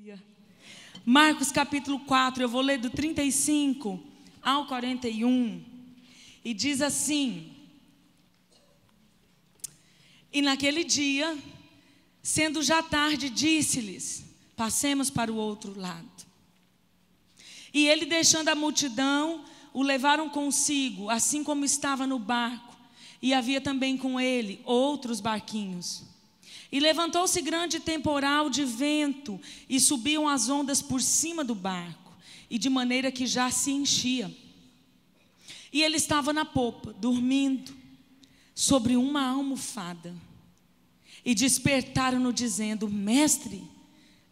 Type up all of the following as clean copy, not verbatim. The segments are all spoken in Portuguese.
Aleluia. Marcos capítulo 4, eu vou ler do 35 ao 41. E diz assim: E naquele dia, sendo já tarde, disse-lhes: passemos para o outro lado. E ele, deixando a multidão, o levaram consigo, assim como estava no barco. E havia também com ele outros barquinhos. E levantou-se grande temporal de vento, e subiam as ondas por cima do barco, e de maneira que já se enchia. E ele estava na popa, dormindo, sobre uma almofada. E despertaram-no, dizendo: Mestre,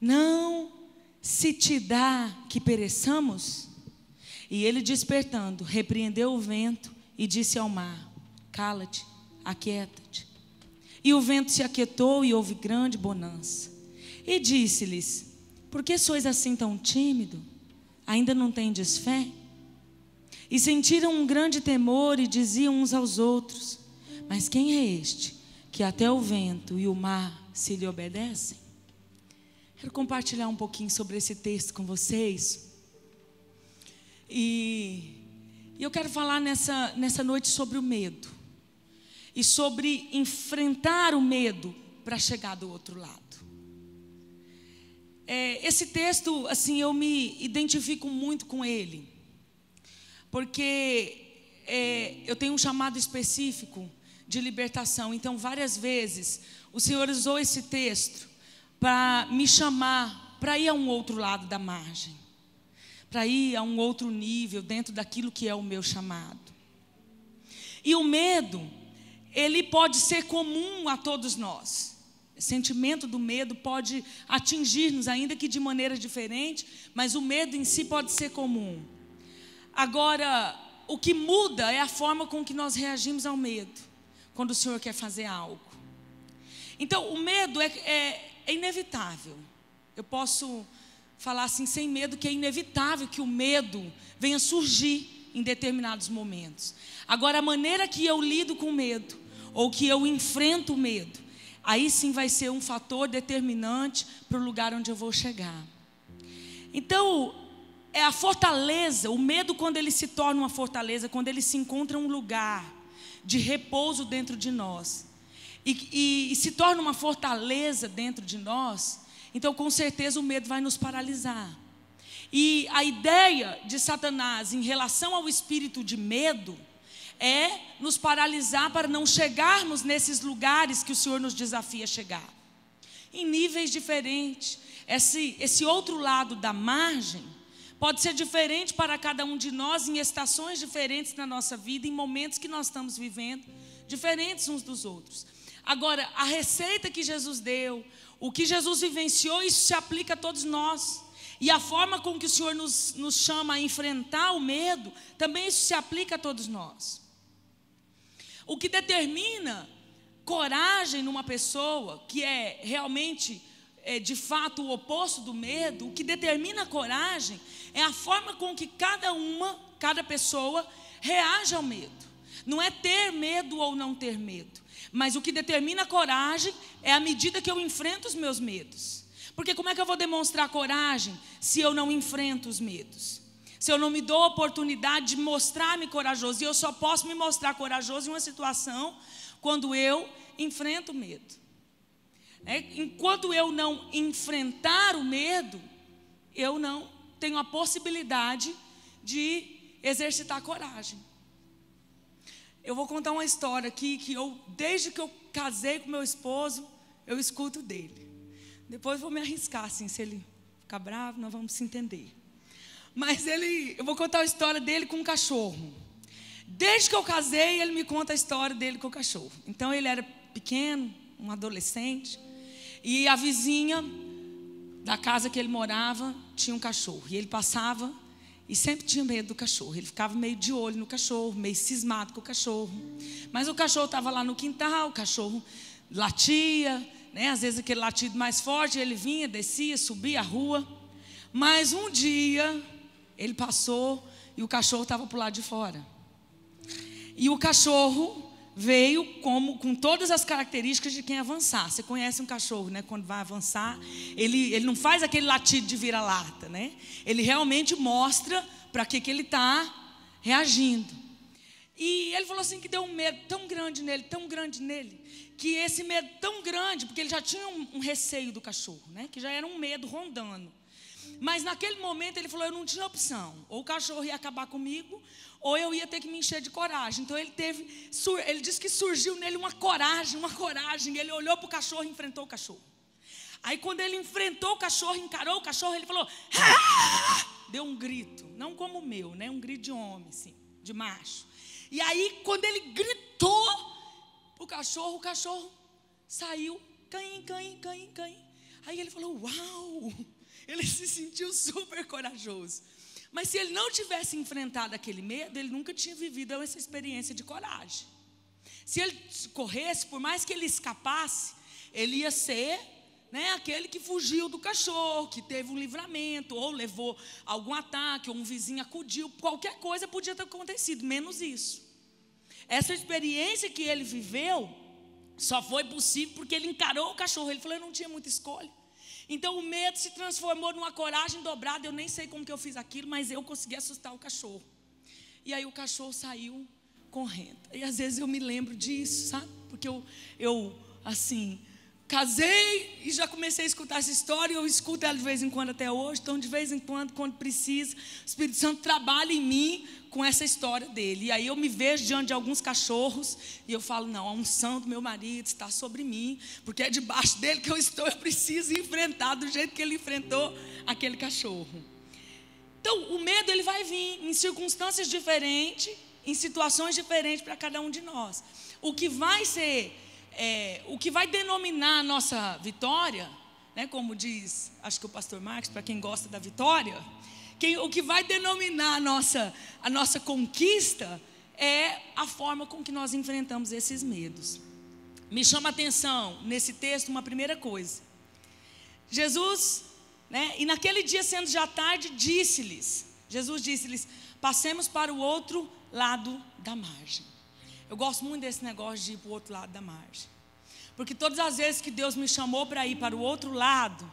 não se te dá que pereçamos? E ele, despertando, repreendeu o vento e disse ao mar: Cala-te, aquieta-te. E o vento se aquietou e houve grande bonança. E disse-lhes: Por que sois assim tão tímido? Ainda não tendes fé? E sentiram um grande temor e diziam uns aos outros: Mas quem é este, que até o vento e o mar se lhe obedecem? Quero compartilhar um pouquinho sobre esse texto com vocês. E eu quero falar nessa noite sobre o medo. E sobre enfrentar o medo para chegar do outro lado. Esse texto, assim, eu me identifico muito com ele. Porque eu tenho um chamado específico de libertação. Então, várias vezes, o Senhor usou esse texto para me chamar para ir a um outro lado da margem. Para ir a um outro nível dentro daquilo que é o meu chamado. E o medo, ele pode ser comum a todos nós. O sentimento do medo pode atingir-nos, ainda que de maneira diferente, mas o medo em si pode ser comum. Agora, o que muda é a forma com que nós reagimos ao medo, quando o Senhor quer fazer algo. Então, o medo é inevitável. Eu posso falar assim, sem medo, que é inevitável que o medo venha surgir em determinados momentos. Agora, a maneira que eu lido com o medo, ou que eu enfrento o medo, aí sim vai ser um fator determinante para o lugar onde eu vou chegar. Então, é a fortaleza, o medo, quando ele se torna uma fortaleza, quando ele se encontra um lugar de repouso dentro de nós, e se torna uma fortaleza dentro de nós, então com certeza o medo vai nos paralisar. E a ideia de Satanás em relação ao espírito de medo é nos paralisar para não chegarmos nesses lugares que o Senhor nos desafia a chegar. Em níveis diferentes. Esse outro lado da margem pode ser diferente para cada um de nós, em estações diferentes na nossa vida, em momentos que nós estamos vivendo, diferentes uns dos outros. Agora, a receita que Jesus deu, o que Jesus vivenciou, isso se aplica a todos nós. E a forma com que o Senhor nos chama a enfrentar o medo, também isso se aplica a todos nós. O que determina coragem numa pessoa, que é realmente, de fato, o oposto do medo, o que determina coragem é a forma com que cada pessoa reage ao medo. Não é ter medo ou não ter medo, mas o que determina coragem é a medida que eu enfrento os meus medos. Porque como é que eu vou demonstrar coragem se eu não enfrento os medos? Se eu não me dou a oportunidade de mostrar-me corajoso. E eu só posso me mostrar corajoso em uma situação quando eu enfrento o medo. Enquanto eu não enfrentar o medo, eu não tenho a possibilidade de exercitar coragem. Eu vou contar uma história aqui que desde que eu casei com meu esposo, eu escuto dele. Depois vou me arriscar, assim, se ele ficar bravo, nós vamos se entender. Mas eu vou contar a história dele com um cachorro. Desde que eu casei, ele me conta a história dele com o cachorro. Então, ele era pequeno, um adolescente, e a vizinha da casa que ele morava tinha um cachorro. E ele passava e sempre tinha medo do cachorro. Ele ficava meio de olho no cachorro, meio cismado com o cachorro. Mas o cachorro estava lá no quintal, o cachorro latia, né? Às vezes aquele latido mais forte, ele vinha, descia, subia a rua. Mas um dia ele passou e o cachorro estava para o lado de fora. E o cachorro veio com todas as características de quem avançar. Você conhece um cachorro, né? Quando vai avançar, ele não faz aquele latido de vira-lata, né? Ele realmente mostra para que ele está reagindo. E ele falou assim que deu um medo tão grande nele, que esse medo tão grande, porque ele já tinha um receio do cachorro, né? Que já era um medo rondando. Mas naquele momento ele falou, eu não tinha opção. Ou o cachorro ia acabar comigo, ou eu ia ter que me encher de coragem. Então ele disse que surgiu nele uma coragem. Ele olhou para o cachorro e enfrentou o cachorro. Aí quando ele enfrentou o cachorro, encarou o cachorro, ele falou, ah! Deu um grito, não como o meu, né? Um grito de homem, assim, de macho. E aí quando ele gritou o cachorro saiu, caim. Aí ele falou, uau! Ele se sentiu super corajoso. Mas se ele não tivesse enfrentado aquele medo, ele nunca tinha vivido essa experiência de coragem. Se ele corresse, por mais que ele escapasse, ele ia ser, né, aquele que fugiu do cachorro, que teve um livramento, ou levou algum ataque, ou um vizinho acudiu, qualquer coisa podia ter acontecido, menos isso. Essa experiência que ele viveu só foi possível porque ele encarou o cachorro. Ele falou, eu não tinha muita escolha. Então o medo se transformou numa coragem dobrada. Eu nem sei como que eu fiz aquilo, mas eu consegui assustar o cachorro. E aí o cachorro saiu correndo. E às vezes eu me lembro disso, sabe? Porque eu assim, casei e já comecei a escutar essa história. Eu escuto ela de vez em quando até hoje. Então de vez em quando precisa, o Espírito Santo trabalha em mim com essa história dele. E aí eu me vejo diante de alguns cachorros e eu falo, não, a unção do meu marido está sobre mim, porque é debaixo dele que eu estou, eu preciso enfrentar do jeito que ele enfrentou aquele cachorro. Então o medo ele vai vir em circunstâncias diferentes, em situações diferentes para cada um de nós. O que vai denominar a nossa vitória, né, como diz, acho que o pastor Marcos, para quem gosta da vitória, o que vai denominar a nossa conquista é a forma com que nós enfrentamos esses medos. Me chama a atenção nesse texto uma primeira coisa. Jesus, né, e naquele dia sendo já tarde, Jesus disse-lhes, passemos para o outro lado da margem. Eu gosto muito desse negócio de ir para o outro lado da margem. Porque todas as vezes que Deus me chamou para ir para o outro lado,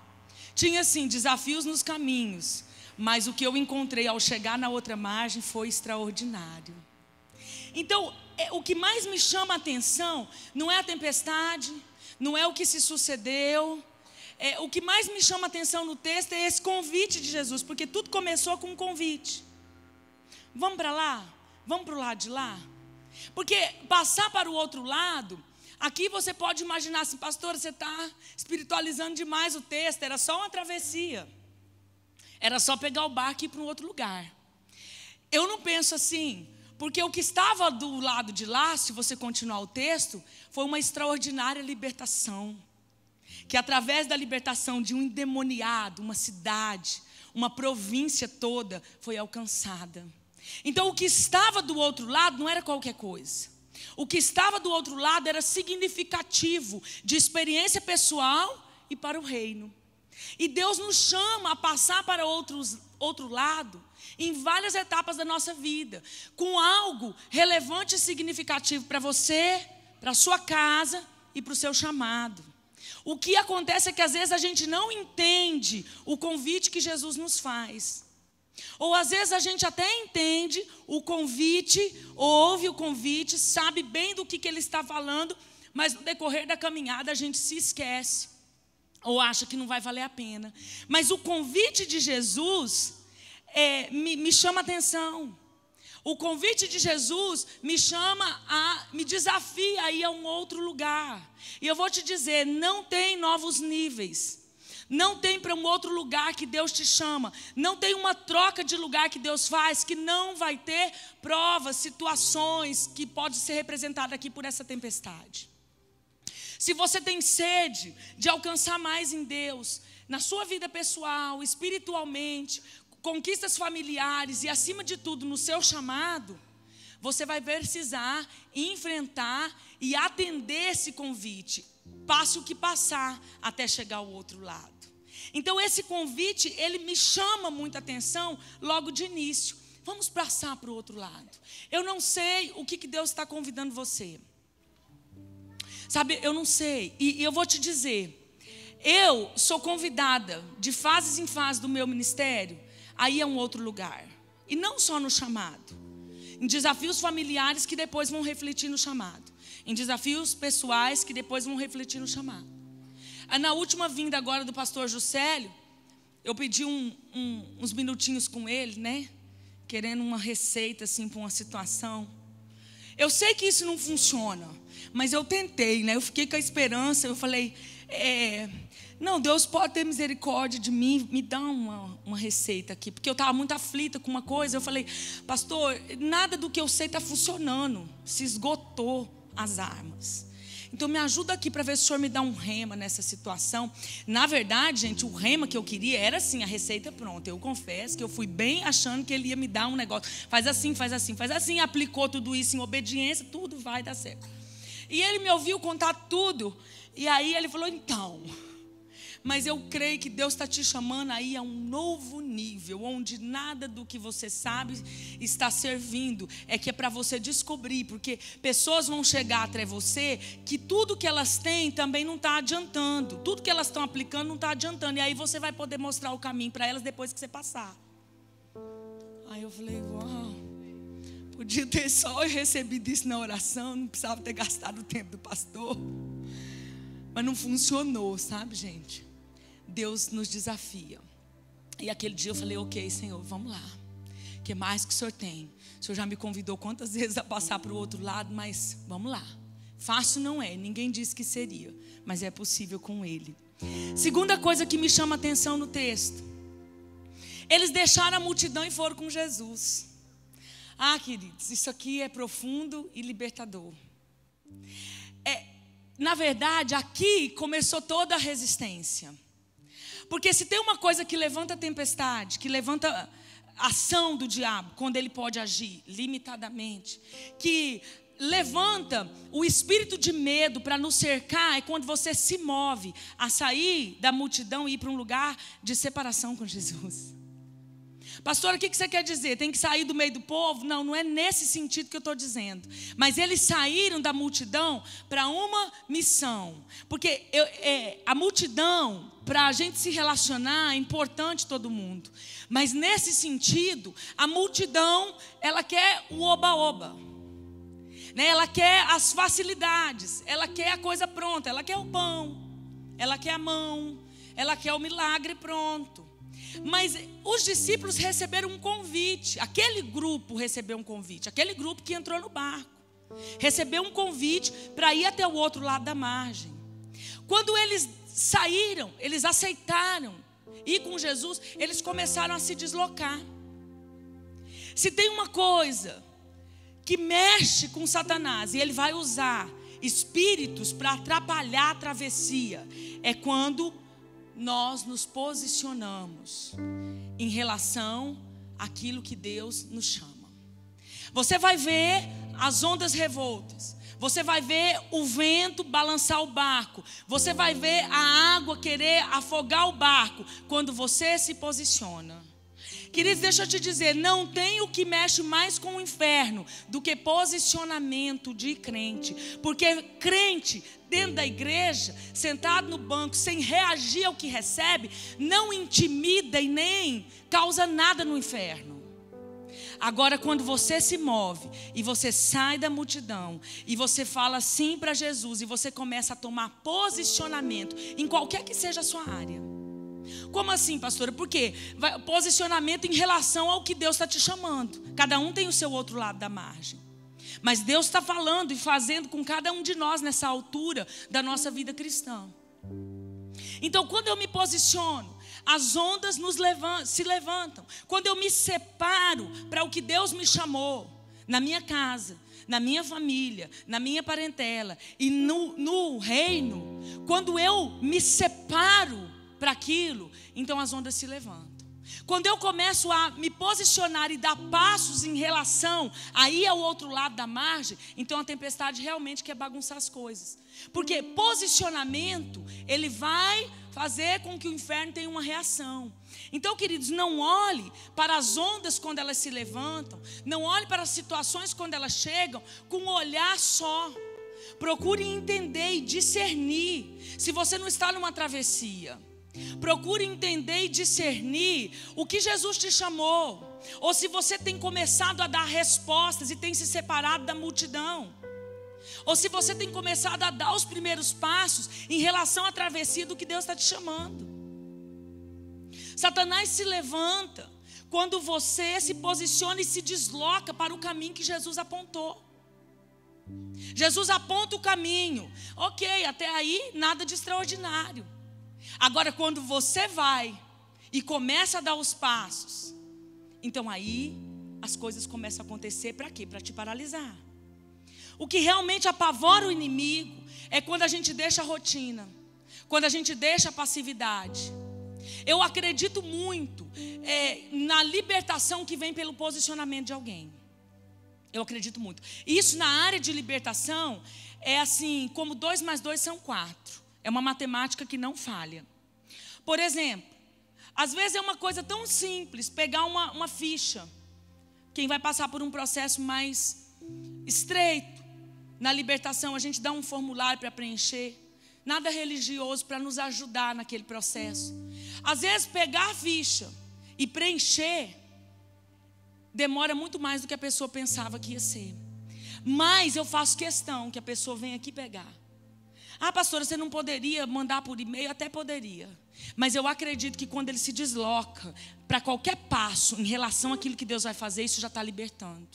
tinha assim, desafios nos caminhos. Mas o que eu encontrei ao chegar na outra margem foi extraordinário. Então, o que mais me chama a atenção não é a tempestade, não é o que se sucedeu. O que mais me chama a atenção no texto é esse convite de Jesus, porque tudo começou com um convite. Vamos para lá? Vamos para o lado de lá? Porque passar para o outro lado, aqui você pode imaginar assim, pastora, você está espiritualizando demais o texto, era só uma travessia. Era só pegar o barco e ir para um outro lugar. Eu não penso assim, porque o que estava do lado de lá, se você continuar o texto, foi uma extraordinária libertação. Que através da libertação de um endemoniado, uma cidade, uma província toda, foi alcançada. Então o que estava do outro lado não era qualquer coisa. O que estava do outro lado era significativo de experiência pessoal e para o reino. E Deus nos chama a passar para outro lado em várias etapas da nossa vida, com algo relevante e significativo para você, para a sua casa e para o seu chamado. O que acontece é que às vezes a gente não entende o convite que Jesus nos faz. Ou às vezes a gente até entende o convite, ouve o convite, sabe bem do que ele está falando, mas no decorrer da caminhada a gente se esquece. Ou acha que não vai valer a pena. Mas o convite de Jesus me chama a atenção. O convite de Jesus me desafia a ir a um outro lugar. E eu vou te dizer, não tem novos níveis. Não tem para um outro lugar que Deus te chama. Não tem uma troca de lugar que Deus faz, que não vai ter provas, situações que pode ser representada aqui por essa tempestade. Se você tem sede de alcançar mais em Deus, na sua vida pessoal, espiritualmente, conquistas familiares e acima de tudo no seu chamado, você vai precisar enfrentar e atender esse convite, passe o que passar até chegar ao outro lado. Então esse convite, ele me chama muita atenção logo de início. Vamos passar para o outro lado. Eu não sei o que Deus está convidando você. Sabe, eu não sei. E eu vou te dizer, eu sou convidada de fases em fases do meu ministério a ir a um outro lugar. E não só no chamado. Em desafios familiares que depois vão refletir no chamado. Em desafios pessoais que depois vão refletir no chamado. Na última vinda agora do pastor Juscelio, eu pedi uns minutinhos com ele, né? Querendo uma receita assim para uma situação. Eu sei que isso não funciona, mas eu tentei, né? Eu fiquei com a esperança, eu falei, não, Deus pode ter misericórdia de mim, me dá uma receita aqui. Porque eu estava muito aflita com uma coisa, eu falei, pastor, nada do que eu sei está funcionando, se esgotou as armas. Então me ajuda aqui para ver se o senhor me dá um rema nessa situação. Na verdade, gente, o rema que eu queria era assim, a receita pronta. Eu confesso que eu fui bem achando que ele ia me dar um negócio. Faz assim, faz assim, faz assim. Aplicou tudo isso em obediência, tudo vai dar certo. E ele me ouviu contar tudo. E aí ele falou, então... Mas eu creio que Deus está te chamando aí a um novo nível, onde nada do que você sabe está servindo. É que é para você descobrir, porque pessoas vão chegar até você que tudo que elas têm também não está adiantando. Tudo que elas estão aplicando não está adiantando. E aí você vai poder mostrar o caminho para elas depois que você passar. Aí eu falei, uau, podia ter só recebido isso na oração, não precisava ter gastado o tempo do pastor. Mas não funcionou, sabe, gente? Deus nos desafia. E aquele dia eu falei, ok, Senhor, vamos lá. O que mais que o Senhor tem? O Senhor já me convidou quantas vezes a passar para o outro lado, mas vamos lá. Fácil não é, ninguém disse que seria, mas é possível com Ele. Segunda coisa que me chama a atenção no texto. Eles deixaram a multidão e foram com Jesus. Ah, queridos, isso aqui é profundo e libertador. Na verdade, aqui começou toda a resistência. Porque se tem uma coisa que levanta a tempestade, que levanta a ação do diabo, quando ele pode agir limitadamente, que levanta o espírito de medo para nos cercar, é quando você se move a sair da multidão e ir para um lugar de separação com Jesus. Pastor, o que você quer dizer? Tem que sair do meio do povo? Não, não é nesse sentido que eu estou dizendo. Mas eles saíram da multidão para uma missão. Porque a multidão, para a gente se relacionar, é importante todo mundo. Mas nesse sentido, a multidão, ela quer o oba-oba. Né? Ela quer as facilidades, ela quer a coisa pronta, ela quer o pão, ela quer a mão, ela quer o milagre pronto. Mas os discípulos receberam um convite. Aquele grupo recebeu um convite. Aquele grupo que entrou no barco recebeu um convite para ir até o outro lado da margem. Quando eles saíram, eles aceitaram ir com Jesus, eles começaram a se deslocar. Se tem uma coisa que mexe com Satanás, e ele vai usar espíritos para atrapalhar a travessia, é quando nós nos posicionamos em relação àquilo que Deus nos chama. Você vai ver as ondas revoltas. Você vai ver o vento balançar o barco. Você vai ver a água querer afogar o barco quando você se posiciona. Queridos, deixa eu te dizer, não tem o que mexe mais com o inferno do que posicionamento de crente. Porque crente dentro da igreja, sentado no banco, sem reagir ao que recebe, não intimida e nem causa nada no inferno. Agora, quando você se move e você sai da multidão e você fala sim para Jesus e você começa a tomar posicionamento em qualquer que seja a sua área. Como assim, pastora? Porque posicionamento em relação ao que Deus está te chamando. Cada um tem o seu outro lado da margem. Mas Deus está falando e fazendo com cada um de nós nessa altura da nossa vida cristã. Então, quando eu me posiciono, as ondas se levantam. Quando eu me separo para o que Deus me chamou, na minha casa, na minha família, na minha parentela e no reino, quando eu me separo para aquilo, então as ondas se levantam. Quando eu começo a me posicionar e dar passos em relação a ir ao outro lado da margem, então a tempestade realmente quer bagunçar as coisas. Porque posicionamento, ele vai fazer com que o inferno tenha uma reação. Então, queridos, não olhe para as ondas quando elas se levantam, não olhe para as situações quando elas chegam com um olhar só. Procure entender e discernir. Se você não está numa travessia, procure entender e discernir o que Jesus te chamou. Ou se você tem começado a dar respostas e tem se separado da multidão. Ou se você tem começado a dar os primeiros passos em relação à travessia do que Deus está te chamando. Satanás se levanta quando você se posiciona e se desloca para o caminho que Jesus apontou. Jesus aponta o caminho. Ok, até aí nada de extraordinário. Agora quando você vai e começa a dar os passos, então aí as coisas começam a acontecer para quê? Para te paralisar. O que realmente apavora o inimigo é quando a gente deixa a rotina, quando a gente deixa a passividade. Eu acredito muito na libertação que vem pelo posicionamento de alguém. Eu acredito muito. Isso na área de libertação é assim, como 2 mais 2 são 4. É uma matemática que não falha. Por exemplo, às vezes é uma coisa tão simples, pegar uma ficha. Quem vai passar por um processo mais estreito, na libertação, a gente dá um formulário para preencher. Nada religioso para nos ajudar naquele processo. Às vezes pegar a ficha e preencher demora muito mais do que a pessoa pensava que ia ser. Mas eu faço questão que a pessoa venha aqui pegar. Ah, pastora, você não poderia mandar por e-mail? Até poderia. Mas eu acredito que quando ele se desloca para qualquer passo em relação àquilo que Deus vai fazer, isso já está libertando.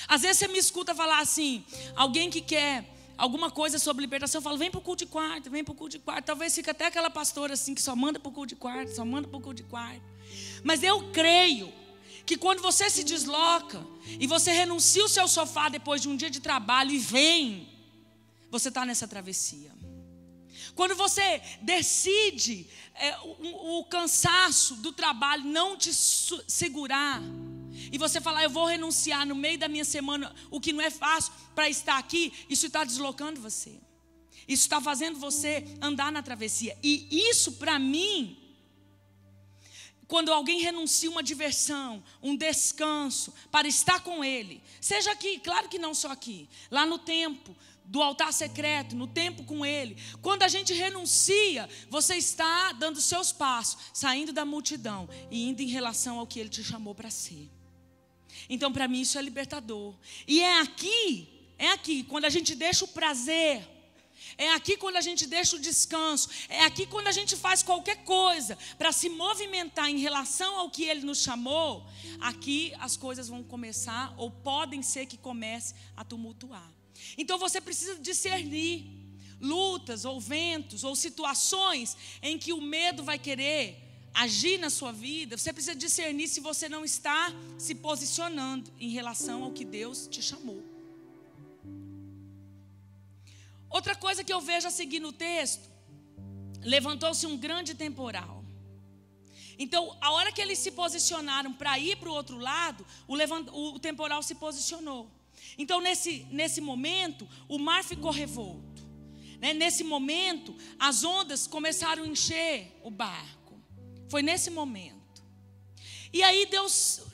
Às vezes você me escuta falar assim, alguém que quer alguma coisa sobre libertação, eu falo, vem para o culto de quarta, vem para o culto de quarta. Talvez fique até aquela pastora assim, que só manda para o culto de quarta, só manda para o culto de quarta. Mas eu creio que quando você se desloca e você renuncia o seu sofá depois de um dia de trabalho e vem, você está nessa travessia. Quando você decide o cansaço do trabalho não te segurar, e você falar, eu vou renunciar no meio da minha semana, o que não é fácil, para estar aqui, isso está deslocando você. Isso está fazendo você andar na travessia. E isso para mim, quando alguém renuncia uma diversão, um descanso, para estar com Ele, seja aqui, claro que não só aqui, lá no tempo do altar secreto, no tempo com Ele. Quando a gente renuncia, você está dando seus passos, saindo da multidão e indo em relação ao que Ele te chamou para ser. Então para mim isso é libertador. E é aqui, quando a gente deixa o prazer, é aqui quando a gente deixa o descanso, é aqui quando a gente faz qualquer coisa para se movimentar em relação ao que Ele nos chamou, aqui as coisas vão começar, ou podem ser que comece a tumultuar. Então você precisa discernir lutas, ou ventos, ou situações em que o medo vai querer agir na sua vida. Você precisa discernir se você não está se posicionando em relação ao que Deus te chamou. Outra coisa que eu vejo a seguir no texto, levantou-se um grande temporal. Então, a hora que eles se posicionaram para ir para o outro lado, o temporal se posicionou. Então, nesse momento, o mar ficou revolto. Nesse momento, as ondas começaram a encher o barco. Foi nesse momento. E aí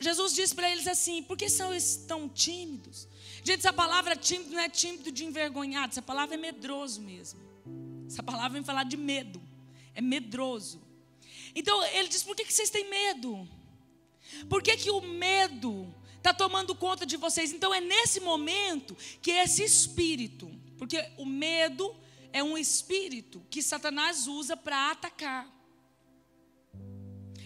Jesus disse para eles assim, por que são tão tímidos? Gente, essa palavra tímido não é tímido de envergonhado, essa palavra é medroso mesmo. Essa palavra vem falar de medo, é medroso. Então ele diz, por que vocês têm medo? Por que o medo está tomando conta de vocês? Então é nesse momento que esse espírito, porque o medo é um espírito que Satanás usa para atacar.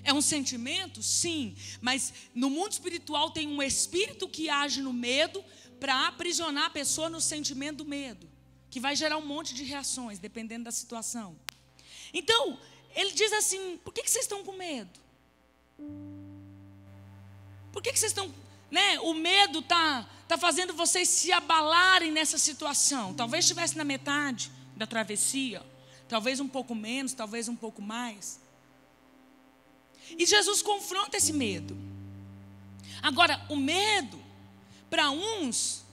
É um sentimento? Sim, mas no mundo espiritual tem um espírito que age no medo para aprisionar a pessoa no sentimento do medo, que vai gerar um monte de reações, dependendo da situação. Então, ele diz assim, por que vocês estão com medo? Por que vocês estão, o medo está fazendo vocês se abalarem nessa situação. Talvez estivesse na metade da travessia, talvez um pouco menos, talvez um pouco mais. E Jesus confronta esse medo. Agora, o medo, para uns,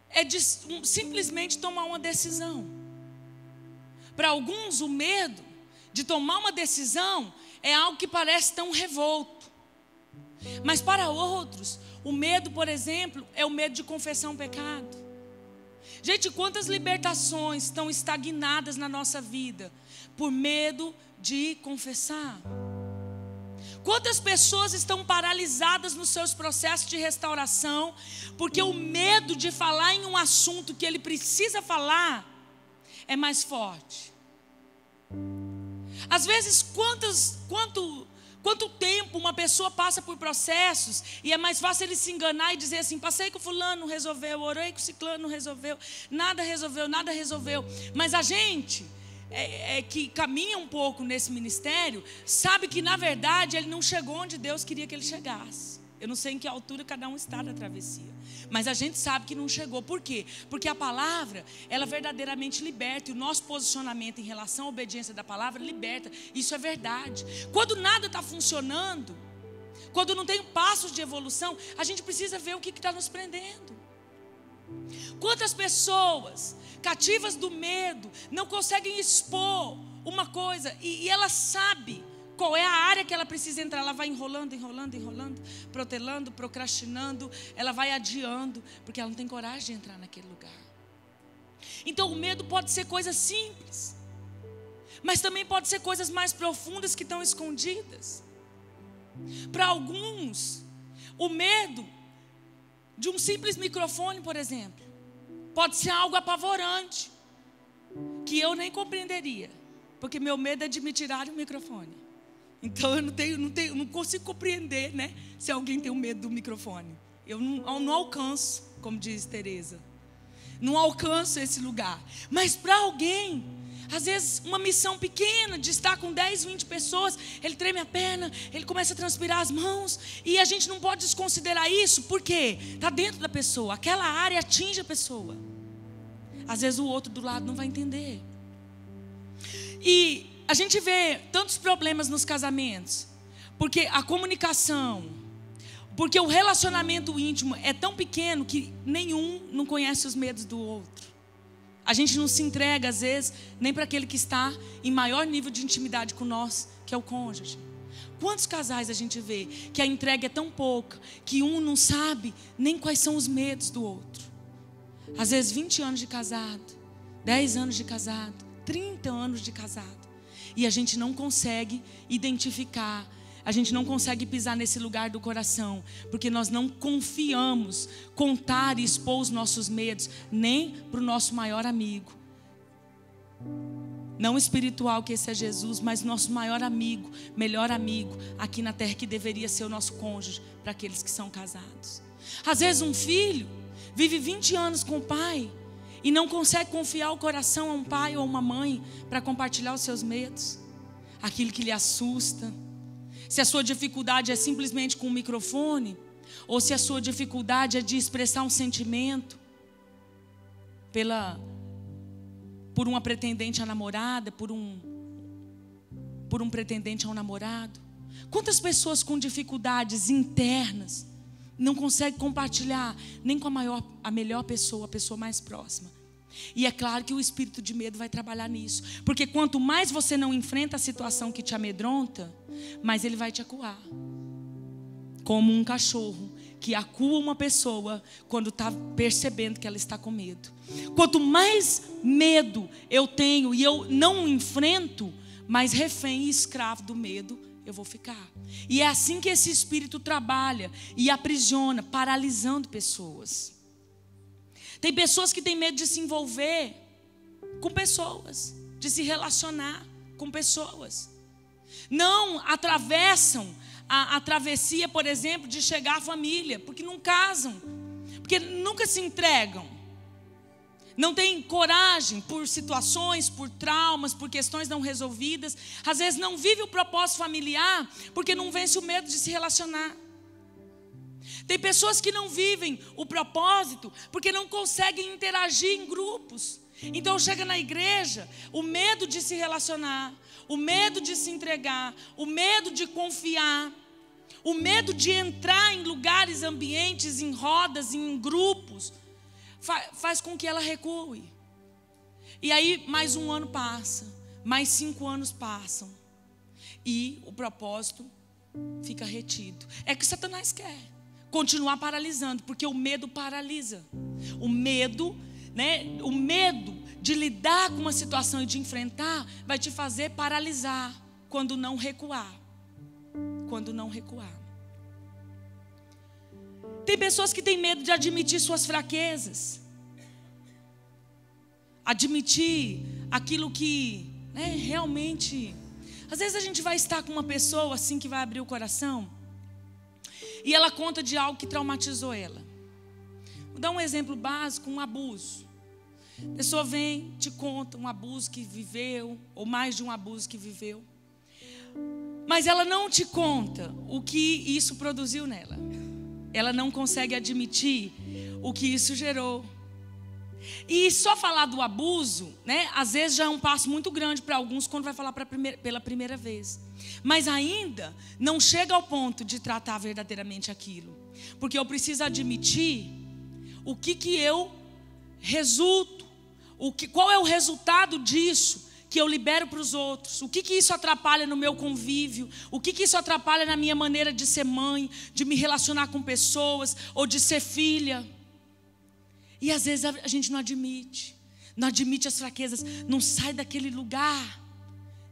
é de simplesmente tomar uma decisão. Para alguns, o medo de tomar uma decisão é algo que parece tão revolto. Mas para outros, o medo, por exemplo, é o medo de confessar um pecado. Gente, quantas libertações estão estagnadas na nossa vida por medo de confessar? Quantas pessoas estão paralisadas nos seus processos de restauração porque o medo de falar em um assunto que ele precisa falar é mais forte? Às vezes, quanto tempo uma pessoa passa por processos e é mais fácil ele se enganar e dizer assim: passei com fulano, não resolveu, orei com ciclano, não resolveu, nada resolveu. Mas a gente que caminha um pouco nesse ministério sabe que na verdade ele não chegou onde Deus queria que ele chegasse. Eu não sei em que altura cada um está da travessia, mas a gente sabe que não chegou. Por quê? Porque a palavra, ela verdadeiramente liberta, e o nosso posicionamento em relação à obediência da palavra liberta. Isso é verdade. Quando nada está funcionando, quando não tem passos de evolução, a gente precisa ver o que está nos prendendo. Quantas pessoas cativas do medo não conseguem expor uma coisa e ela sabe qual é a área que ela precisa entrar? Ela vai enrolando, protelando, procrastinando, ela vai adiando, porque ela não tem coragem de entrar naquele lugar. Então o medo pode ser coisa simples, mas também pode ser coisas mais profundas que estão escondidas. Para alguns, o medo de um simples microfone, por exemplo, pode ser algo apavorante, que eu nem compreenderia, porque meu medo é de me tirar o microfone. Então eu não consigo compreender, né, se alguém tem um medo do microfone. Eu não alcanço, como diz Teresa, não alcanço esse lugar. Mas para alguém, às vezes uma missão pequena de estar com 10, 20 pessoas, ele treme a perna, ele começa a transpirar as mãos, e a gente não pode desconsiderar isso, porque está dentro da pessoa, aquela área atinge a pessoa. Às vezes o outro do lado não vai entender. E a gente vê tantos problemas nos casamentos, porque a comunicação, porque o relacionamento íntimo é tão pequeno que nenhum não conhece os medos do outro. A gente não se entrega, às vezes, nem para aquele que está em maior nível de intimidade com nós, que é o cônjuge. Quantos casais a gente vê que a entrega é tão pouca, que um não sabe nem quais são os medos do outro? Às vezes 20 anos de casado, 10 anos de casado, 30 anos de casado. E a gente não consegue identificar, a gente não consegue pisar nesse lugar do coração, porque nós não confiamos contar e expor os nossos medos, nem para o nosso maior amigo. Não espiritual, que esse é Jesus, mas nosso maior amigo, melhor amigo aqui na terra, que deveria ser o nosso cônjuge, para aqueles que são casados. Às vezes um filho vive 20 anos com o pai e não consegue confiar o coração a um pai ou a uma mãe para compartilhar os seus medos, aquilo que lhe assusta. Se a sua dificuldade é simplesmente com o microfone, ou se a sua dificuldade é de expressar um sentimento por uma pretendente à namorada, por um pretendente ao namorado. Quantas pessoas com dificuldades internas não conseguem compartilhar nem com a melhor pessoa, a pessoa mais próxima? E é claro que o espírito de medo vai trabalhar nisso, porque quanto mais você não enfrenta a situação que te amedronta, mais ele vai te acuar. Como um cachorro que acua uma pessoa quando está percebendo que ela está com medo. Quanto mais medo eu tenho e eu não enfrento, mais refém e escravo do medo eu vou ficar. E é assim que esse espírito trabalha e aprisiona, paralisando pessoas. Tem pessoas que têm medo de se envolver com pessoas, de se relacionar com pessoas. Não atravessam a travessia, por exemplo, de chegar à família, porque não casam, porque nunca se entregam. Não tem coragem por situações, por traumas, por questões não resolvidas. Às vezes não vive o propósito familiar porque não vence o medo de se relacionar. Tem pessoas que não vivem o propósito porque não conseguem interagir em grupos. Então chega na igreja, o medo de se relacionar, o medo de se entregar, o medo de confiar, o medo de entrar em lugares, ambientes, em rodas, em grupos, faz com que ela recue. E aí mais um ano passa, mais 5 anos passam, e o propósito fica retido. É que Satanás quer continuar paralisando, porque o medo paralisa. O medo né, o medo de lidar com uma situação e de enfrentar vai te fazer paralisar quando não recuar. Quando não recuar. Tem pessoas que têm medo de admitir suas fraquezas. Admitir aquilo que, né, realmente... Às vezes a gente vai estar com uma pessoa assim que vai abrir o coração e ela conta de algo que traumatizou ela. Vou dar um exemplo básico, um abuso. A pessoa vem, te conta um abuso que viveu, ou mais de um abuso que viveu. Mas ela não te conta o que isso produziu nela. Ela não consegue admitir o que isso gerou. E só falar do abuso, né, às vezes já é um passo muito grande para alguns quando vai falar pela primeira vez. Mas ainda não chega ao ponto de tratar verdadeiramente aquilo. Porque eu preciso admitir o que eu resulto, qual é o resultado disso que eu libero para os outros. O que isso atrapalha no meu convívio, o que isso atrapalha na minha maneira de ser mãe, de me relacionar com pessoas ou de ser filha. E às vezes a gente não admite as fraquezas, não sai daquele lugar,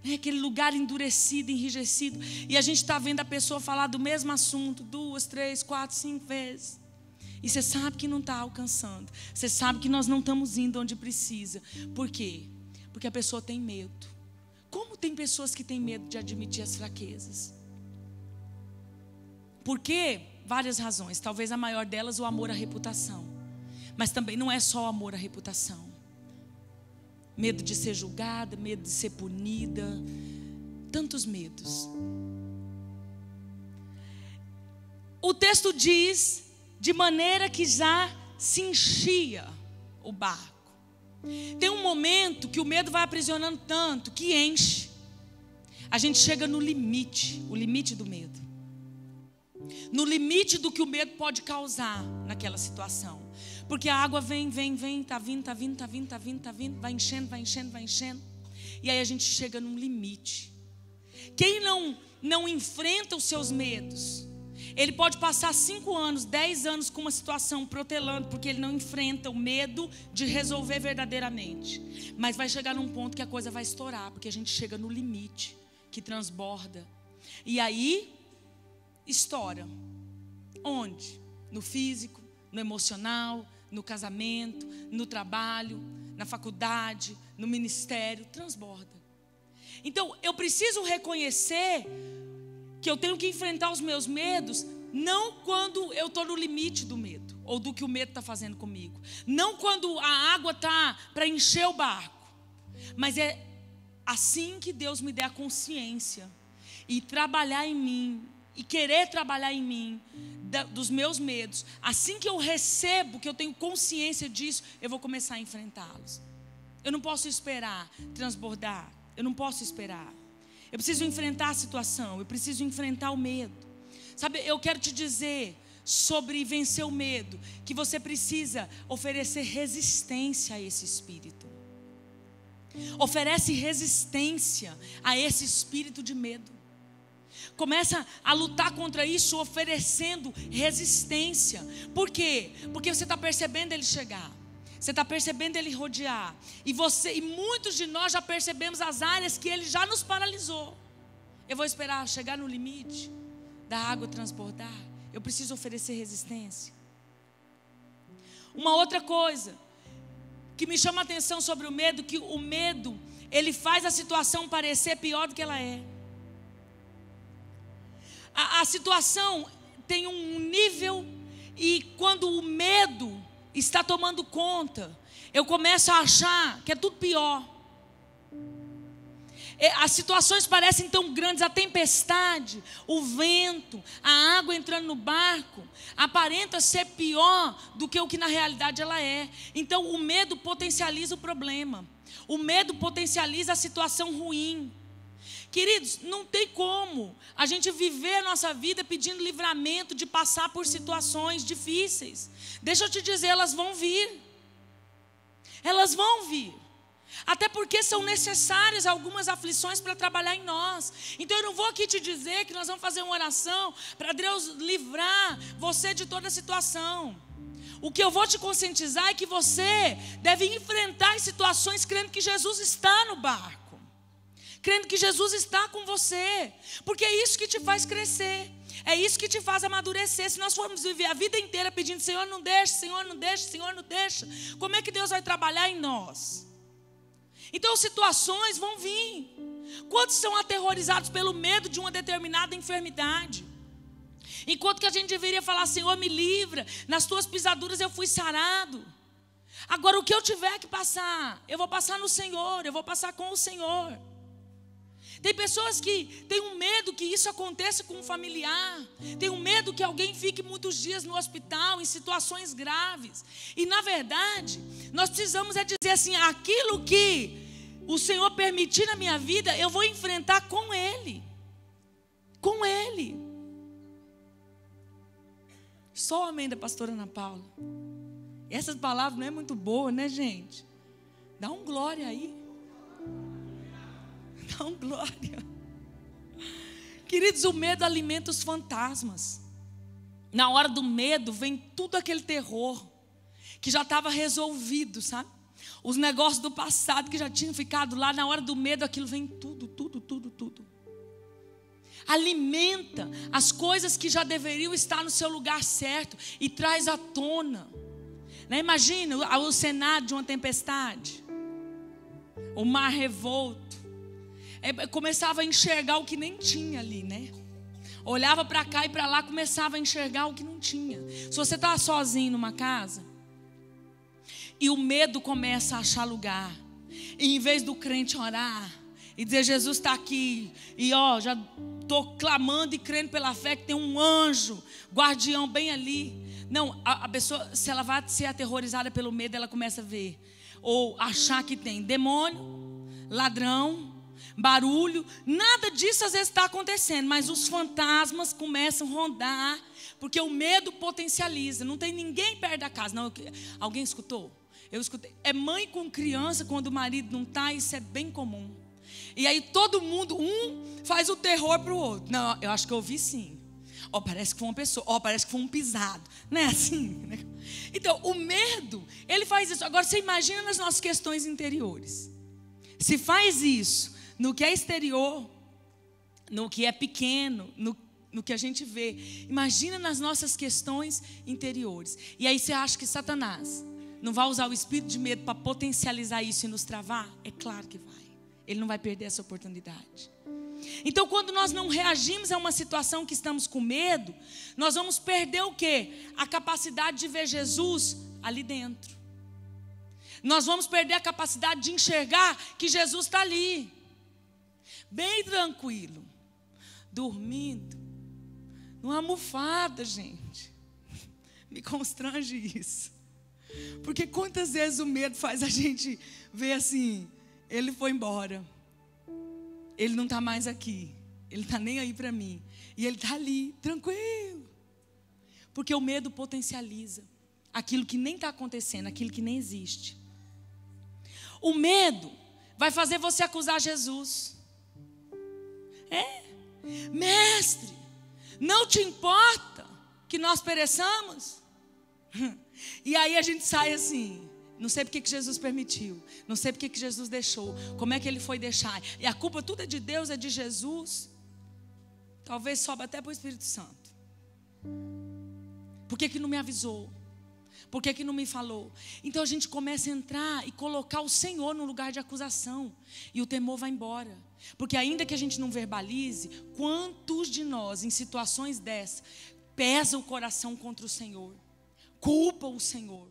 né? Aquele lugar endurecido, enrijecido. E a gente está vendo a pessoa falar do mesmo assunto 2, 3, 4, 5 vezes. E você sabe que não está alcançando. Você sabe que nós não estamos indo onde precisa. Por quê? Porque a pessoa tem medo. Como tem pessoas que têm medo de admitir as fraquezas? Por quê? Várias razões. Talvez a maior delas o amor à reputação. Mas também não é só o amor à reputação. Medo de ser julgada, medo de ser punida. Tantos medos. O texto diz, de maneira que já se enchia o barco. Tem um momento que o medo vai aprisionando tanto, que enche. A gente chega no limite, o limite do medo. No limite do que o medo pode causar naquela situação. Porque a água vem, está vindo, vai enchendo. E aí a gente chega num limite. Quem não enfrenta os seus medos, ele pode passar 5 anos, 10 anos com uma situação protelando, porque ele não enfrenta o medo de resolver verdadeiramente. Mas vai chegar num ponto que a coisa vai estourar, porque a gente chega no limite, que transborda. E aí, estoura. Onde? No físico, no emocional, no casamento, no trabalho, na faculdade, no ministério, transborda. Então, eu preciso reconhecer que eu tenho que enfrentar os meus medos, não quando eu estou no limite do medo, ou do que o medo está fazendo comigo. Não quando a água está para encher o barco. Mas é assim que Deus me der a consciência e trabalhar em mim, e querer trabalhar em mim, dos meus medos. Assim que eu recebo, que eu tenho consciência disso, eu vou começar a enfrentá-los. Eu não posso esperar transbordar. Eu não posso esperar. Eu preciso enfrentar a situação. Eu preciso enfrentar o medo. Sabe, eu quero te dizer sobre vencer o medo, que você precisa oferecer resistência a esse espírito. Oferece resistência a esse espírito de medo. Começa a lutar contra isso oferecendo resistência. Por quê? Porque você está percebendo ele chegar. Você está percebendo ele rodear. E muitos de nós já percebemos as áreas que ele já nos paralisou. Eu vou esperar chegar no limite da água transbordar. Eu preciso oferecer resistência. Uma outra coisa que me chama a atenção sobre o medo, que o medo, ele faz a situação parecer pior do que ela é. A situação tem um nível, e quando o medo está tomando conta, eu começo a achar que é tudo pior. As situações parecem tão grandes, a tempestade, o vento, a água entrando no barco, aparenta ser pior do que o que na realidade ela é. Então o medo potencializa o problema, o medo potencializa a situação ruim. Queridos, não tem como a gente viver a nossa vida pedindo livramento de passar por situações difíceis. Deixa eu te dizer, elas vão vir. Elas vão vir. Até porque são necessárias algumas aflições para trabalhar em nós. Então eu não vou aqui te dizer que nós vamos fazer uma oração para Deus livrar você de toda a situação. O que eu vou te conscientizar é que você deve enfrentar as situações crendo que Jesus está no barco, crendo que Jesus está com você, porque é isso que te faz crescer, é isso que te faz amadurecer. Se nós formos viver a vida inteira pedindo: Senhor, não deixa, Senhor, não deixa, Senhor, não deixa, como é que Deus vai trabalhar em nós? Então situações vão vir. Quantos são aterrorizados pelo medo de uma determinada enfermidade? Enquanto que a gente deveria falar: Senhor, me livra, nas tuas pisaduras eu fui sarado. Agora o que eu tiver que passar, eu vou passar no Senhor, eu vou passar com o Senhor. Tem pessoas que têm um medo que isso aconteça com um familiar, tem um medo que alguém fique muitos dias no hospital, em situações graves. E na verdade, nós precisamos dizer assim: aquilo que o Senhor permitir na minha vida, eu vou enfrentar com Ele. Com Ele. Só o amém da pastora Ana Paula. Essas palavras não é muito boa, né, gente? Dá um glória aí. Dá um glória. Queridos, o medo alimenta os fantasmas. Na hora do medo vem tudo aquele terror que já estava resolvido, sabe? Os negócios do passado que já tinham ficado lá, na hora do medo aquilo vem tudo. Alimenta as coisas que já deveriam estar no seu lugar certo e traz à tona, né? Imagina o cenário de uma tempestade, o mar revolto. Começava a enxergar o que nem tinha ali, né? Olhava para cá e para lá, começava a enxergar o que não tinha. Se você está sozinho numa casa e o medo começa a achar lugar, e em vez do crente orar e dizer: Jesus está aqui, e já estou clamando e crendo pela fé que tem um anjo guardião bem ali. Não, a pessoa, se ela vai ser aterrorizada pelo medo, ela começa a ver ou achar que tem demônio, ladrão, barulho. Nada disso às vezes está acontecendo, mas os fantasmas começam a rondar, porque o medo potencializa. Não tem ninguém perto da casa. Não, alguém escutou? Eu escutei. É mãe com criança quando o marido não está, isso é bem comum. E aí todo mundo, faz o terror para o outro. Não, eu acho que eu ouvi sim. Parece que foi uma pessoa. Parece que foi um pisado. Não é assim? Né? Então, o medo, ele faz isso. Agora, você imagina nas nossas questões interiores. Se faz isso no que é exterior, no que é pequeno, no que a gente vê. Imagina nas nossas questões interiores. E aí você acha que Satanás não vai usar o espírito de medo para potencializar isso e nos travar? É claro que vai. Ele não vai perder essa oportunidade. Então, quando nós não reagimos a uma situação que estamos com medo, nós vamos perder o quê? A capacidade de ver Jesus ali dentro. Nós vamos perder a capacidade de enxergar que Jesus está ali, bem tranquilo, dormindo, numa almofada, gente. Me constrange isso. Porque quantas vezes o medo faz a gente ver assim: ele foi embora, ele não está mais aqui, ele está nem aí para mim, e ele está ali, tranquilo. Porque o medo potencializa aquilo que nem está acontecendo, aquilo que nem existe. O medo vai fazer você acusar Jesus. Mestre, não te importa que nós pereçamos? E aí a gente sai assim: não sei porque que Jesus permitiu, não sei porque que Jesus deixou, como é que ele foi deixar, e a culpa tudo é de Deus, é de Jesus. Talvez sobe até para o Espírito Santo. Por que que não me avisou? Por que que não me falou? Então a gente começa a entrar e colocar o Senhor no lugar de acusação, e o temor vai embora. Porque ainda que a gente não verbalize, quantos de nós em situações dessas pesa o coração contra o Senhor, culpa o Senhor,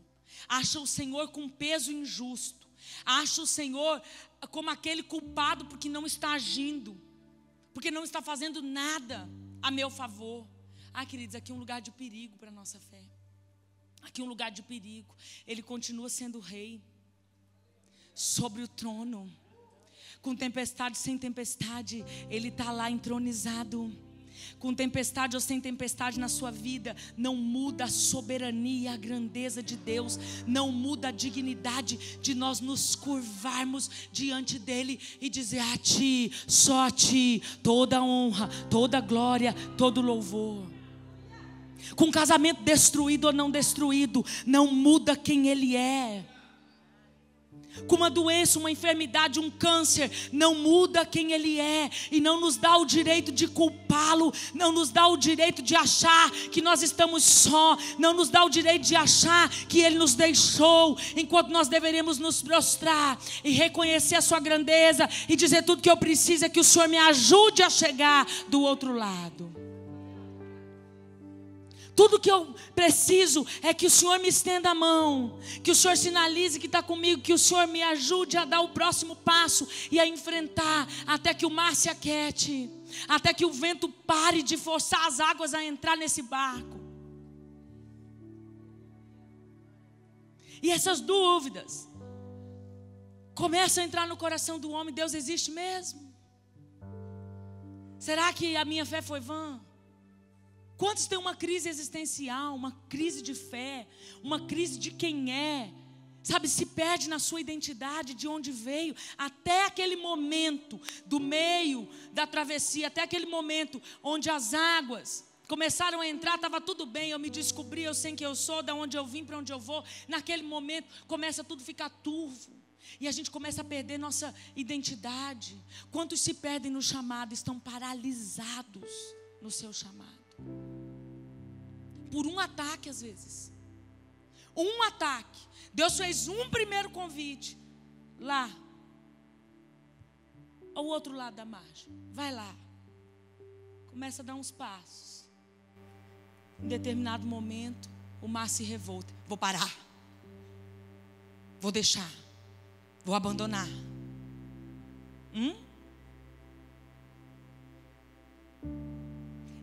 acha o Senhor com peso injusto, acha o Senhor como aquele culpado porque não está agindo, porque não está fazendo nada a meu favor. Queridos, aqui é um lugar de perigo para a nossa fé. Aqui é um lugar de perigo. Ele continua sendo rei sobre o trono. Com tempestade, sem tempestade, ele está lá entronizado. Com tempestade ou sem tempestade na sua vida, não muda a soberania e a grandeza de Deus. Não muda a dignidade de nós nos curvarmos diante dele e dizer: a ti, só a ti, toda honra, toda glória, todo louvor. Com um casamento destruído ou não destruído, não muda quem ele é. Com uma doença, uma enfermidade, um câncer, não muda quem ele é. E não nos dá o direito de culpá-lo. Não nos dá o direito de achar que nós estamos só. Não nos dá o direito de achar que ele nos deixou. Enquanto nós deveríamos nos prostrar e reconhecer a sua grandeza e dizer: tudo que eu preciso é que o Senhor me ajude a chegar do outro lado. Tudo que eu preciso é que o Senhor me estenda a mão, que o Senhor sinalize que está comigo, que o Senhor me ajude a dar o próximo passo e a enfrentar até que o mar se aquiete, até que o vento pare de forçar as águas a entrar nesse barco. E essas dúvidas começam a entrar no coração do homem: Deus existe mesmo? Será que a minha fé foi vã? Quantos têm uma crise existencial, uma crise de fé, uma crise de quem é, sabe, se perde na sua identidade, de onde veio, até aquele momento do meio da travessia, até aquele momento onde as águas começaram a entrar, estava tudo bem, eu me descobri, eu sei quem eu sou, de onde eu vim, para onde eu vou. Naquele momento começa tudo a ficar turvo e a gente começa a perder nossa identidade. Quantos se perdem no chamado, estão paralisados no seu chamado? Por um ataque às vezes. Um ataque. Deus fez um primeiro convite. Lá. Ao outro lado da margem. Vai lá. Começa a dar uns passos. Em determinado momento, o mar se revolta. Vou parar. Vou deixar. Vou abandonar.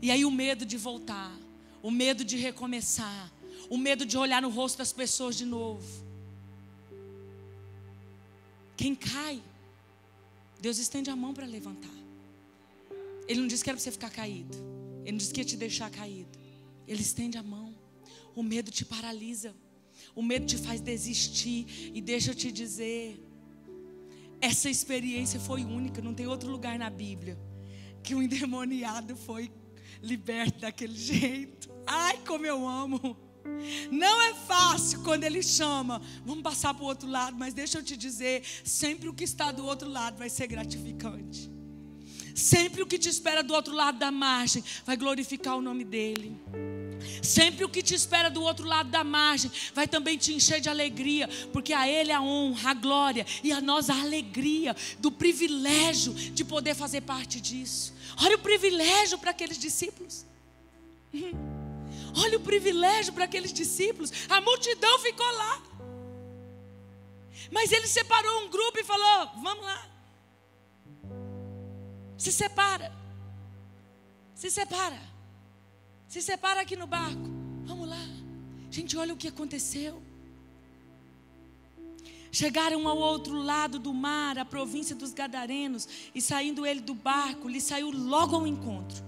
E aí o medo de voltar, o medo de recomeçar, o medo de olhar no rosto das pessoas de novo. Quem cai, Deus estende a mão para levantar. Ele não disse que era para você ficar caído. Ele não disse que ia te deixar caído. Ele estende a mão. O medo te paralisa. O medo te faz desistir. E deixa eu te dizer, essa experiência foi única. Não tem outro lugar na Bíblia que um endemoniado foi liberto daquele jeito. Ai, como eu amo. Não é fácil quando ele chama: vamos passar para o outro lado. Mas deixa eu te dizer, sempre o que está do outro lado vai ser gratificante. Sempre o que te espera do outro lado da margem vai glorificar o nome dele. Sempre o que te espera do outro lado da margem vai também te encher de alegria, porque a ele a honra, a glória, e a nós a alegria do privilégio de poder fazer parte disso. Olha o privilégio para aqueles discípulos. Olha o privilégio para aqueles discípulos. A multidão ficou lá, mas ele separou um grupo e falou: vamos lá. Se separa. Se separa. Se separa aqui no barco. Vamos lá. Gente, olha o que aconteceu. Chegaram ao outro lado do mar, a província dos Gadarenos, e saindo ele do barco, lhe saiu logo ao encontro.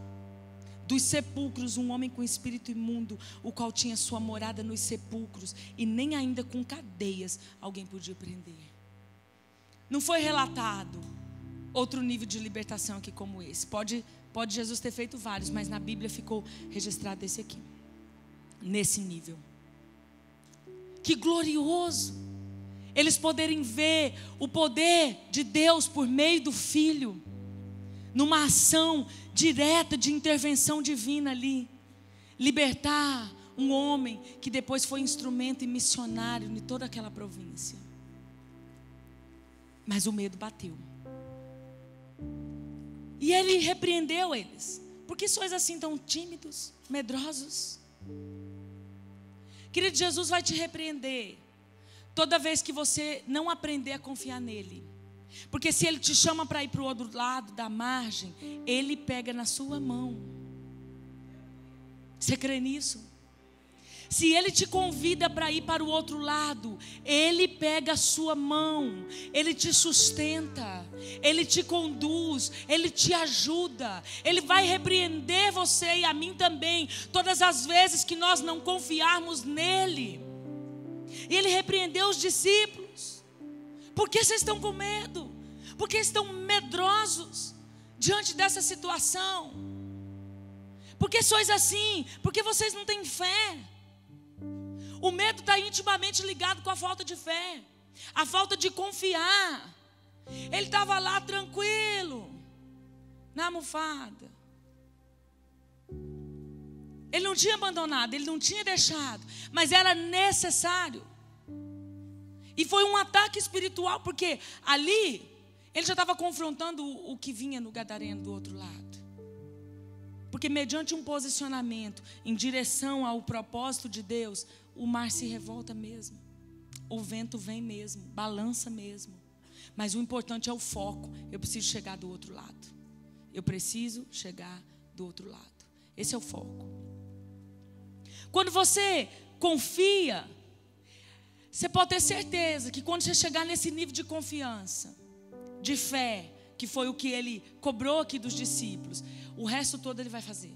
Dos sepulcros, um homem com espírito imundo, o qual tinha sua morada nos sepulcros, e nem ainda com cadeias alguém podia prender. Não foi relatado outro nível de libertação aqui como esse. Pode Jesus ter feito vários, mas na Bíblia ficou registrado esse aqui, nesse nível. Que glorioso eles poderem ver o poder de Deus por meio do Filho, numa ação direta de intervenção divina ali, libertar um homem que depois foi instrumento e missionário em toda aquela província. Mas o medo bateu. E ele repreendeu eles: por que sois assim tão tímidos, medrosos? Querido, Jesus vai te repreender toda vez que você não aprender a confiar nele. Porque se ele te chama para ir para o outro lado da margem, ele pega na sua mão. Você crê nisso? Se ele te convida para ir para o outro lado, ele pega a sua mão, ele te sustenta, ele te conduz, ele te ajuda. Ele vai repreender você e a mim também, todas as vezes que nós não confiarmos nele. E ele repreendeu os discípulos: por que vocês estão com medo? Por que estão medrosos diante dessa situação? Por que sois assim? Porque vocês não têm fé. O medo está intimamente ligado com a falta de fé, a falta de confiar. Ele estava lá tranquilo, na almofada. Ele não tinha abandonado, ele não tinha deixado, mas era necessário. E foi um ataque espiritual, porque ali ele já estava confrontando o que vinha no gadareno do outro lado. Porque mediante um posicionamento em direção ao propósito de Deus, o mar se revolta mesmo, o vento vem mesmo, balança mesmo. Mas o importante é o foco. Eu preciso chegar do outro lado. Eu preciso chegar do outro lado. Esse é o foco. Quando você confia, você pode ter certeza que quando você chegar nesse nível de confiança, de fé, que foi o que ele cobrou aqui dos discípulos, o resto todo ele vai fazer.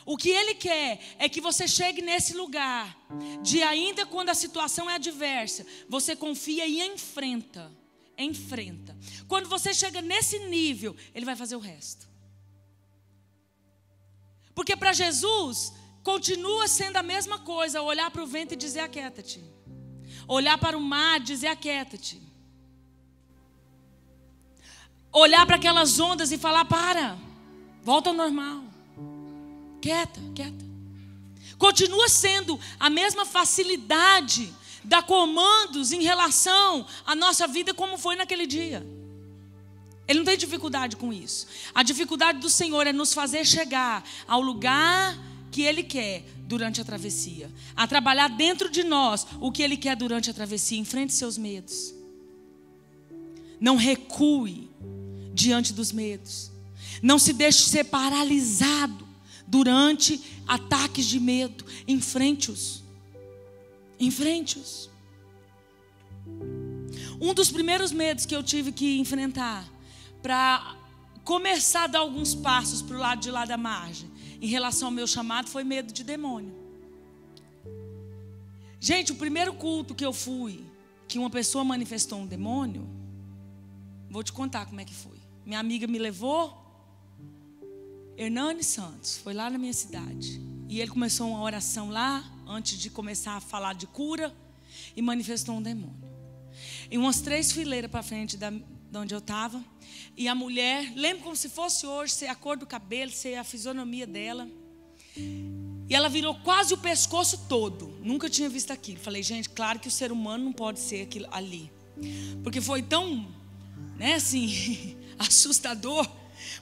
O que ele quer é que você chegue nesse lugar de, ainda quando a situação é adversa, você confia e enfrenta. Quando você chega nesse nível, ele vai fazer o resto. Porque para Jesus continua sendo a mesma coisa, olhar para o vento e dizer aquieta-te, olhar para o mar e dizer aquieta-te, olhar para aquelas ondas e falar: para, volta ao normal, quieta. Continua sendo a mesma facilidade, dar comandos em relação à nossa vida como foi naquele dia. Ele não tem dificuldade com isso. A dificuldade do Senhor é nos fazer chegar ao lugar que Ele quer durante a travessia, a trabalhar dentro de nós o que Ele quer durante a travessia. Enfrente seus medos, não recue diante dos medos, não se deixe ser paralisado durante ataques de medo. Enfrente-os. Um dos primeiros medos que eu tive que enfrentar para começar a dar alguns passos para o lado de lá da margem em relação ao meu chamado foi medo de demônio. Gente, o primeiro culto que eu fui, que uma pessoa manifestou um demônio, vou te contar como é que foi. Minha amiga me levou, Hernani Santos, foi lá na minha cidade. E ele começou uma oração lá, antes de começar a falar de cura, e manifestou um demônio. E umas 3 fileiras para frente de onde eu estava. E a mulher, lembro como se fosse hoje, sei a cor do cabelo, sei a fisionomia dela. E ela virou quase o pescoço todo. Nunca tinha visto aquilo. Falei, gente, claro que o ser humano não pode ser aquilo ali. Porque foi tão, assim, assustador.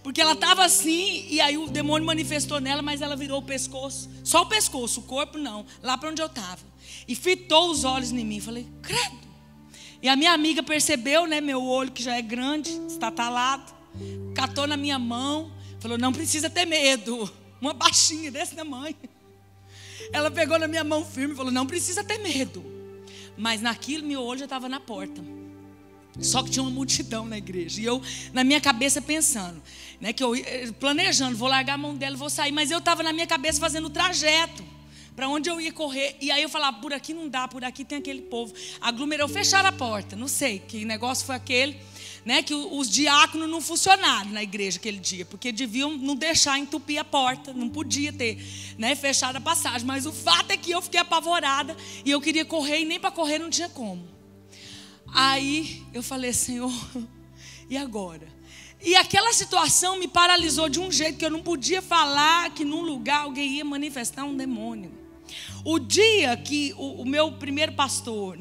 Porque ela estava assim, e aí o demônio manifestou nela, mas ela virou o pescoço. Só o pescoço, o corpo não. Lá para onde eu estava. E fitou os olhos em mim. Falei, credo. E a minha amiga percebeu, meu olho que já é grande, estatalado, catou na minha mão, falou, não precisa ter medo. Uma baixinha desse tamanho. Ela pegou na minha mão firme e falou, não precisa ter medo. Mas naquilo, meu olho já estava na porta. Só que tinha uma multidão na igreja. E eu, na minha cabeça, pensando, que eu planejando, vou largar a mão dela e vou sair. Mas eu estava na minha cabeça fazendo o trajeto para onde eu ia correr. E aí eu falava, por aqui não dá, por aqui tem aquele povo. Aglomerou, fecharam a porta. Não sei que negócio foi aquele, que os diáconos não funcionaram na igreja aquele dia, porque deviam não deixar entupir a porta. Não podia ter fechado a passagem. Mas o fato é que eu fiquei apavorada e eu queria correr e nem para correr não tinha como. Aí eu falei, Senhor, e agora? E aquela situação me paralisou de um jeito que eu não podia falar que num lugar alguém ia manifestar um demônio. O dia que o meu primeiro pastor,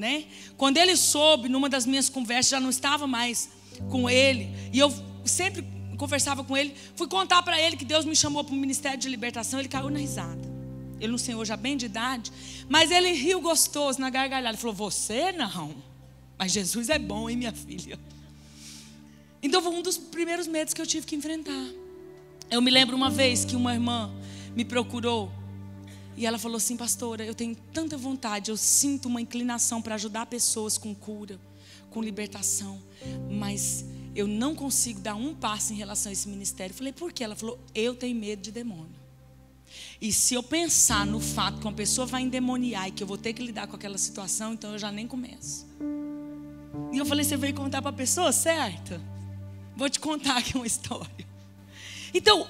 quando ele soube, numa das minhas conversas, já não estava mais com ele, e eu sempre conversava com ele, fui contar para ele que Deus me chamou para o ministério de libertação, ele caiu na risada. Ele, um senhor já bem de idade, mas ele riu gostoso, na gargalhada. Ele falou, você não, mas Jesus é bom, hein, minha filha? Então foi um dos primeiros medos que eu tive que enfrentar. Eu me lembro uma vez que uma irmã me procurou e ela falou assim, pastora, eu tenho tanta vontade, eu sinto uma inclinação para ajudar pessoas com cura, com libertação, mas eu não consigo dar um passo em relação a esse ministério. Eu falei, por quê? Ela falou, eu tenho medo de demônio. E se eu pensar no fato que uma pessoa vai endemoniar e que eu vou ter que lidar com aquela situação, então eu já nem começo. E eu falei, você veio contar para a pessoa certa? Vou te contar aqui uma história. Então,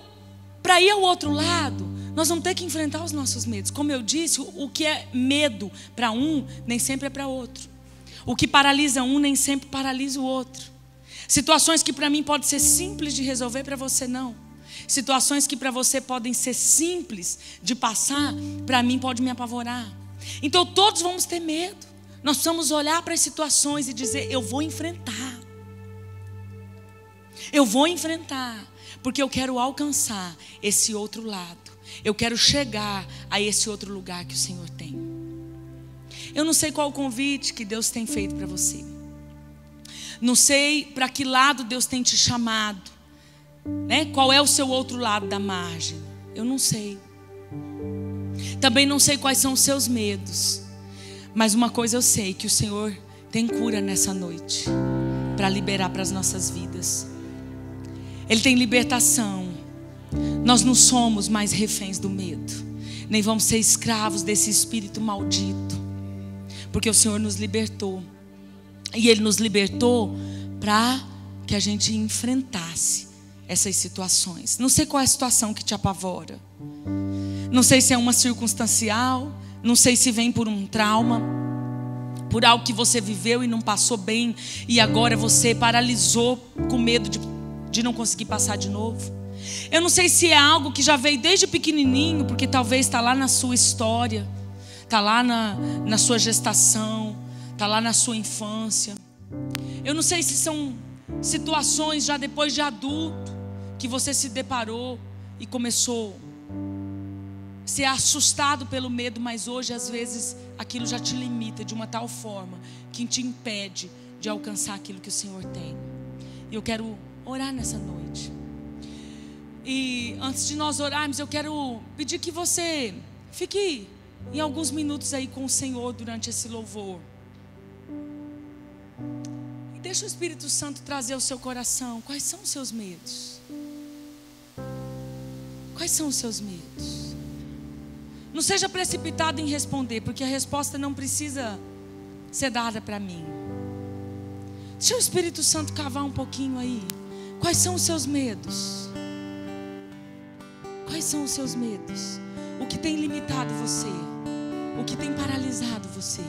Para ir ao outro lado, nós vamos ter que enfrentar os nossos medos. Como eu disse, o que é medo para um, nem sempre é para outro. O que paralisa um, nem sempre paralisa o outro. Situações que para mim podem ser simples de resolver, para você não. Situações que para você podem ser simples de passar, para mim pode me apavorar. Então todos vamos ter medo. Nós precisamos olhar para as situações e dizer: eu vou enfrentar. Eu vou enfrentar, porque eu quero alcançar esse outro lado. Eu quero chegar a esse outro lugar que o Senhor tem. Eu não sei qual o convite que Deus tem feito para você. Não sei para que lado Deus tem te chamado, né? Qual é o seu outro lado da margem? Eu não sei. Também não sei quais são os seus medos. Mas uma coisa eu sei, que o Senhor tem cura nessa noite para liberar para as nossas vidas. Ele tem libertação. Nós não somos mais reféns do medo, nem vamos ser escravos desse espírito maldito, porque o Senhor nos libertou. E Ele nos libertou para que a gente enfrentasse essas situações. Não sei qual é a situação que te apavora. Não sei se é uma circunstancial. Não sei se vem por um trauma, por algo que você viveu e não passou bem, e agora você paralisou com medo de não conseguir passar de novo. Eu não sei se é algo que já veio desde pequenininho, porque talvez está lá na sua história, está lá na sua gestação, está lá na sua infância. Eu não sei se são situações já depois de adulto que você se deparou e começou a ser assustado pelo medo, mas hoje às vezes aquilo já te limita de uma tal forma que te impede de alcançar aquilo que o Senhor tem. E eu quero orar nessa noite. E antes de nós orarmos, eu quero pedir que você fique em alguns minutos aí com o Senhor durante esse louvor. E deixa o Espírito Santo trazer ao seu coração. Quais são os seus medos? Quais são os seus medos? Não seja precipitado em responder, porque a resposta não precisa ser dada para mim. Deixa o Espírito Santo cavar um pouquinho aí. Quais são os seus medos? Quais são os seus medos? O que tem limitado você? O que tem paralisado você?